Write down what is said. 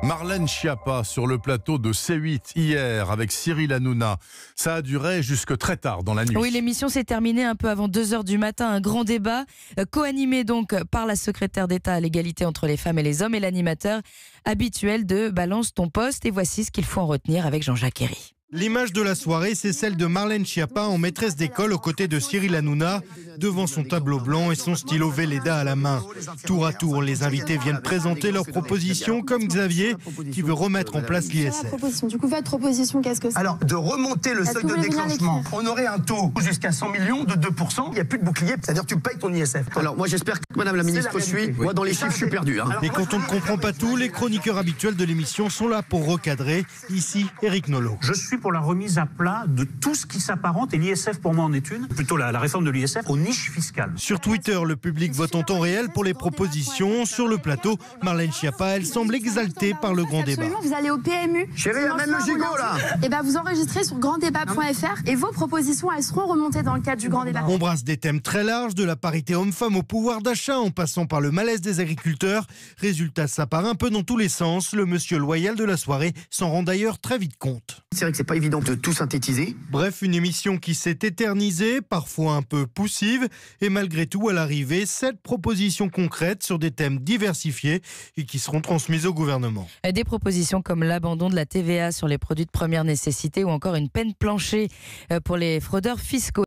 Marlène Schiappa sur le plateau de C8 hier avec Cyril Hanouna. Ça a duré jusque très tard dans la nuit. Oui, l'émission s'est terminée un peu avant 2h du matin. Un grand débat co-animé donc par la secrétaire d'État à l'égalité entre les femmes et les hommes et l'animateur habituel de Balance ton poste. Et voici ce qu'il faut en retenir avec Jean-Jacques Herry. L'image de la soirée, c'est celle de Marlène Schiappa en maîtresse d'école aux côtés de Cyril Hanouna, devant son tableau blanc et son stylo Velleda à la main. Tour à tour, les invités viennent présenter leurs propositions, comme Xavier, qui veut remettre en place l'ISF. Du coup, votre proposition, qu'est-ce que c'est? Alors, de remonter le seuil de déclenchement, on aurait un taux jusqu'à 100 millions de 2%, il n'y a plus de bouclier, c'est-à-dire que tu payes ton ISF. Alors, moi j'espère que Madame la Ministre suit. Moi, dans les chiffres, je suis perdu. Et quand on ne comprend pas tout, les chroniqueurs habituels de l'émission sont là pour recadrer. Ici, Éric Nolot. Je suis pour la remise à plat de tout ce qui s'apparente, et l'ISF pour moi en est une, plutôt la réforme de l'ISF aux niches fiscales. Sur Twitter, le public vote en temps réel pour les propositions. Sur le plateau, Marlène Schiappa, elle semble exaltée par le grand débat. Vous allez au PMU. Chérie, amène le gigot là. Et vous enregistrez sur granddébat.fr et vos propositions, elles seront remontées dans le cadre du grand débat. On brasse des thèmes très larges, de la parité homme-femme au pouvoir d'achat, en passant par le malaise des agriculteurs. Résultat, ça part un peu dans tous les sens. Le monsieur loyal de la soirée s'en rend d'ailleurs très vite compte. C'est vrai que c'est pas évident de tout synthétiser. Bref, une émission qui s'est éternisée, parfois un peu poussive, et malgré tout, à l'arrivée, 7 propositions concrètes sur des thèmes diversifiés et qui seront transmises au gouvernement. Des propositions comme l'abandon de la TVA sur les produits de première nécessité ou encore une peine planchée pour les fraudeurs fiscaux.